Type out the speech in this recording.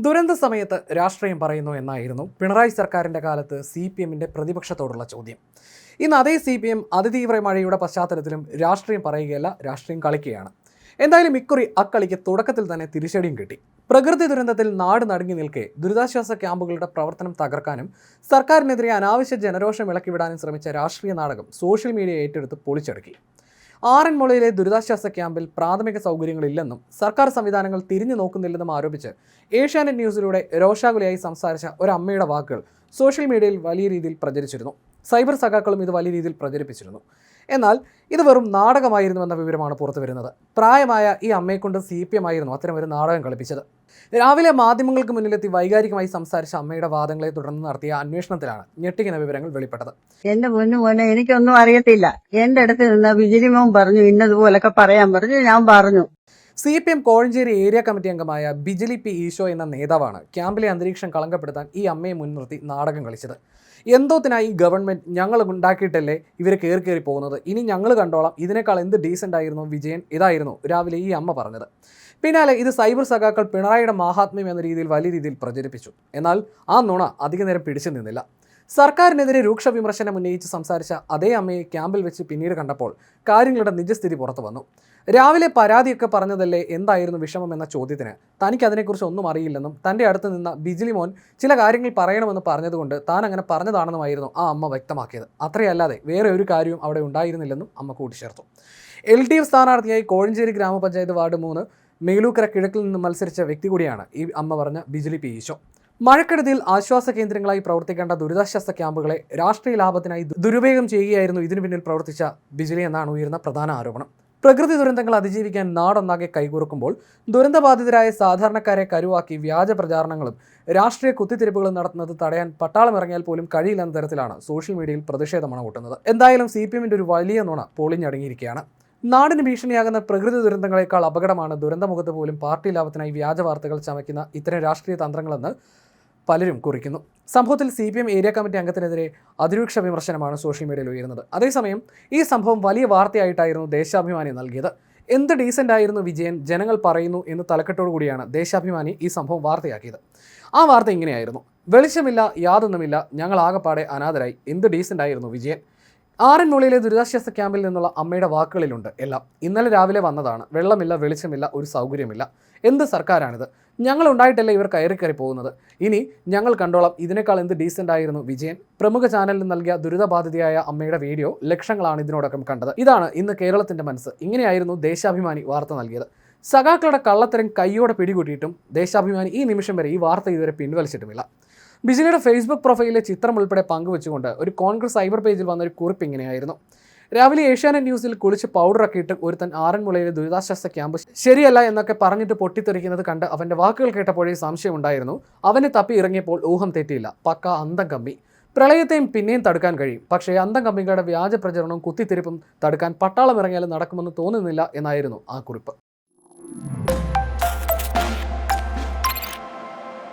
ദുരന്ത സമയത്ത് രാഷ്ട്രീയം പറയുന്നു എന്നായിരുന്നു പിണറായി സർക്കാരിൻ്റെ കാലത്ത് CPM-ന്റെ പ്രതിപക്ഷത്തോടുള്ള ചോദ്യം. ഇന്ന് അതേ CPM അതിതീവ്ര മഴയുടെ പശ്ചാത്തലത്തിലും രാഷ്ട്രീയം പറയുകയല്ല, രാഷ്ട്രീയം കളിക്കുകയാണ്. എന്തായാലും ഇക്കുറി അക്കളിക്ക് തുടക്കത്തിൽ തന്നെ തിരിച്ചടിയും കിട്ടി. പ്രകൃതി ദുരന്തത്തിൽ നാട് നടുങ്ങി നിൽക്കെ ദുരിതാശ്വാസ ക്യാമ്പുകളുടെ പ്രവർത്തനം തകർക്കാനും സർക്കാരിനെതിരെ അനാവശ്യ ജനരോഷം ഇളക്കിവിടാനും ശ്രമിച്ച രാഷ്ട്രീയ നാടകം സോഷ്യൽ മീഡിയ ഏറ്റെടുത്ത് പൊളിച്ചടുക്കി. ആറന്മുളയിലെ ദുരിതാശ്വാസ ക്യാമ്പിൽ പ്രാഥമിക സൗകര്യങ്ങളില്ലെന്നും സർക്കാർ സംവിധാനങ്ങൾ തിരിഞ്ഞു നോക്കുന്നില്ലെന്നും ആരോപിച്ച് ഏഷ്യാനെറ്റ് ന്യൂസിലൂടെ രോഷാകുലയായി സംസാരിച്ച ഒരമ്മയുടെ വാക്കുകൾ സോഷ്യൽ മീഡിയയിൽ വലിയ രീതിയിൽ പ്രചരിച്ചിരുന്നു. സൈബർ സഖാക്കളും ഇത് വലിയ രീതിയിൽ പ്രചരിപ്പിച്ചിരുന്നു. എന്നാൽ ഇത് വെറും നാടകമായിരുന്നുവെന്ന വിവരമാണ് പുറത്തു വരുന്നത്. പ്രായമായ ഈ അമ്മയെക്കൊണ്ട് CPM ആയിരുന്നു അത്തരം ഒരു നാടകം കളിപ്പിച്ചത്. രാവിലെ മാധ്യമങ്ങൾക്ക് മുന്നിലെത്തി വൈകാരികമായി സംസാരിച്ച അമ്മയുടെ വാദങ്ങളെ തുടർന്ന് നടത്തിയ അന്വേഷണത്തിലാണ് ഞെട്ടിക്കുന്ന വിവരങ്ങൾ വെളിപ്പെട്ടത്. എന്റെ പൊന്നു എനിക്കൊന്നും അറിയത്തില്ല. എന്റെ അടുത്ത് നിന്ന് ബിജിലിമോൻ പറഞ്ഞു ഇന്നതുപോലൊക്കെ പറയാൻ പറഞ്ഞു. ഞാൻ പറഞ്ഞു. CPM കോഴഞ്ചേരി ഏരിയ കമ്മിറ്റി അംഗമായ ബിജിലി P ഈശോ എന്ന നേതാവാണ് ക്യാമ്പിലെ അന്തരീക്ഷം കളങ്കപ്പെടുത്താൻ ഈ അമ്മയെ മുൻനിർത്തി നാടകം കളിച്ചത്. എന്തോത്തിനായി ഗവൺമെന്റ് ഞങ്ങൾ ഉണ്ടാക്കിയിട്ടല്ലേ ഇവരെ കയറി പോകുന്നത്, ഇനി ഞങ്ങൾ കണ്ടോളാം, ഇതിനേക്കാൾ എന്ത് ഡീസൻ്റ് ആയിരുന്നു വിജയൻ, ഇതായിരുന്നു രാവിലെ ഈ അമ്മ പറഞ്ഞത്. പിന്നാലെ ഇത് സൈബർ സഖാക്കൾ പിണറായിയുടെ മാഹാത്മ്യം എന്ന രീതിയിൽ വലിയ രീതിയിൽ പ്രചരിപ്പിച്ചു. എന്നാൽ ആ നുണ അധിക നേരം പിടിച്ചു നിന്നില്ല. സർക്കാരിനെതിരെ രൂക്ഷ വിമർശനം ഉന്നയിച്ച് സംസാരിച്ച അതേ അമ്മയെ ക്യാമ്പിൽ വെച്ച് പിന്നീട് കണ്ടപ്പോൾ കാര്യങ്ങളുടെ നിജസ്ഥിതി പുറത്തു വന്നു. രാവിലെ പരാതിയൊക്കെ പറഞ്ഞതല്ലേ, എന്തായിരുന്നു വിഷമം എന്ന ചോദ്യത്തിന് തനിക്ക് അതിനെക്കുറിച്ച് ഒന്നും അറിയില്ലെന്നും തൻ്റെ അടുത്ത് നിന്ന ബിജിലി മോൻ ചില കാര്യങ്ങൾ പറയണമെന്ന് പറഞ്ഞതുകൊണ്ട് താൻ അങ്ങനെ പറഞ്ഞതാണെന്നുമായിരുന്നു ആ അമ്മ വ്യക്തമാക്കിയത്. അത്രയല്ലാതെ വേറെ ഒരു കാര്യവും അവിടെ ഉണ്ടായിരുന്നില്ലെന്നും അമ്മ കൂട്ടിച്ചേർത്തു. LDF സ്ഥാനാർത്ഥിയായി കോഴഞ്ചേരി ഗ്രാമപഞ്ചായത്ത് വാർഡ് 3 മേലൂക്കര കിഴക്കിൽ നിന്ന് മത്സരിച്ച വ്യക്തി കൂടിയാണ് ഈ അമ്മ പറഞ്ഞ ബിജിലി P ഈശോ. മഴക്കെടുതിയിൽ ആശ്വാസ കേന്ദ്രങ്ങളായി പ്രവർത്തിക്കേണ്ട ദുരിതാശ്വാസ ക്യാമ്പുകളെ രാഷ്ട്രീയ ലാഭത്തിനായി ദുരുപയോഗം ചെയ്യുകയായിരുന്നു ഇതിനു പിന്നിൽ പ്രവർത്തിച്ച ബിജിലി എന്നാണ് ഉയർന്ന പ്രധാന ആരോപണം. പ്രകൃതി ദുരന്തങ്ങൾ അതിജീവിക്കാൻ നാടൊന്നാകെ കൈകോർക്കുമ്പോൾ ദുരന്തബാധിതരായ സാധാരണക്കാരെ കരുവാക്കി വ്യാജ പ്രചാരണങ്ങളും രാഷ്ട്രീയ കുത്തിത്തിരിപ്പുകളും നടത്തുന്നത് തടയാൻ പട്ടാളം ഇറങ്ങിയാൽ പോലും കഴിയില്ലെന്ന തരത്തിലാണ് സോഷ്യൽ മീഡിയയിൽ പ്രതിഷേധമാണ് കൂട്ടുന്നത്. എന്തായാലും CPM-ന്റെ ഒരു വലിയ നുണ പൊളിഞ്ഞടങ്ങിയിരിക്കുകയാണ്. നാടിന് ഭീഷണിയാകുന്ന പ്രകൃതി ദുരന്തങ്ങളെക്കാൾ അപകടമാണ് ദുരന്തമുഖത്ത് പോലും പാർട്ടി ലാഭത്തിനായി വ്യാജ വാർത്തകൾ ചമയ്ക്കുന്ന ഇത്തരം രാഷ്ട്രീയ തന്ത്രങ്ങളെന്ന് പലരും കുറിക്കുന്നു. സംഭവത്തിൽ CPM ഏരിയ കമ്മിറ്റി അംഗത്തിനെതിരെ അതിരൂക്ഷ വിമർശനമാണ് സോഷ്യൽ മീഡിയയിൽ ഉയരുന്നത്. അതേസമയം ഈ സംഭവം വലിയ വാർത്തയായിട്ടായിരുന്നു ദേശാഭിമാനി നൽകിയത്. എന്ത് ഡീസൻ്റ് ആയിരുന്നു വിജയൻ, ജനങ്ങൾ പറയുന്നു എന്ന് തലക്കെട്ടോടു കൂടിയാണ് ദേശാഭിമാനി ഈ സംഭവം വാർത്തയാക്കിയത്. ആ വാർത്ത ഇങ്ങനെയായിരുന്നു: വെളിച്ചമില്ല, യാതൊന്നുമില്ല, ഞങ്ങൾ ആകെപ്പാടെ അനാഥരായി, എന്ത് ഡീസൻ്റ് ആയിരുന്നു വിജയൻ. ആറന്മുളയിലെ ദുരിതാശ്വാസ ക്യാമ്പിൽ നിന്നുള്ള അമ്മയുടെ വാക്കുകളിലുണ്ട് എല്ലാം. ഇന്നലെ രാവിലെ വന്നതാണ്, വെള്ളമില്ല, വെളിച്ചമില്ല, ഒരു സൗകര്യമില്ല, എന്ത് സർക്കാരാണിത്, ഞങ്ങൾ ഉണ്ടായിട്ടല്ലേ ഇവർ കയറി പോകുന്നത്, ഇനി ഞങ്ങൾ കണ്ടോളാം, ഇതിനേക്കാൾ എന്ത് ഡീസൻ്റ് ആയിരുന്നു വിജയൻ. പ്രമുഖ ചാനലിൽ നൽകിയ ദുരിതബാധിതയായ അമ്മയുടെ വീഡിയോ ലക്ഷങ്ങളാണ് ഇതിനോടൊപ്പം കണ്ടത്. ഇതാണ് ഇന്ന് കേരളത്തിന്റെ മനസ്സ്. ഇങ്ങനെയായിരുന്നു ദേശാഭിമാനി വാർത്ത നൽകിയത്. സഖാക്കളുടെ കള്ളത്തരം കയ്യോടെ പിടികൂട്ടിയിട്ടും ദേശാഭിമാനി ഈ നിമിഷം വരെ ഈ വാർത്ത ഇതുവരെ പിൻവലിച്ചിട്ടുമില്ല. ബിജിലിയുടെ ഫേസ്ബുക്ക് പ്രൊഫൈലിലെ ചിത്രം ഉൾപ്പെടെ പങ്കുവെച്ചുകൊണ്ട് ഒരു കോൺഗ്രസ് സൈബർ പേജിൽ വന്നൊരു കുറിപ്പ് ഇങ്ങനെയായിരുന്നു: രാവിലെ ഏഷ്യാനെറ്റ് ന്യൂസിൽ കുളിച്ച് പൗഡറൊക്കെ ഇട്ട് ഒരുത്തൻ ആറന്മുളയിലെ ദുരിതാശ്വാസ ക്യാമ്പ് ശരിയല്ല എന്നൊക്കെ പറഞ്ഞിട്ട് പൊട്ടിത്തെറിക്കുന്നത് കണ്ട് അവൻ്റെ വാക്കുകൾ കേട്ടപ്പോഴേ സംശയമുണ്ടായിരുന്നു. അവന് തപ്പി ഇറങ്ങിയപ്പോൾ ഊഹം തെറ്റിയില്ല, പക്ക അന്തം കമ്പി. പ്രളയത്തെയും പിന്നെയും തടുക്കാൻ കഴിയും, പക്ഷേ അന്തം കമ്പികളുടെ വ്യാജ പ്രചരണവും കുത്തിത്തിരിപ്പും തടുക്കാൻ പട്ടാളം ഇറങ്ങിയാലും നടക്കുമെന്ന് തോന്നുന്നില്ല എന്നായിരുന്നു ആ കുറിപ്പ്.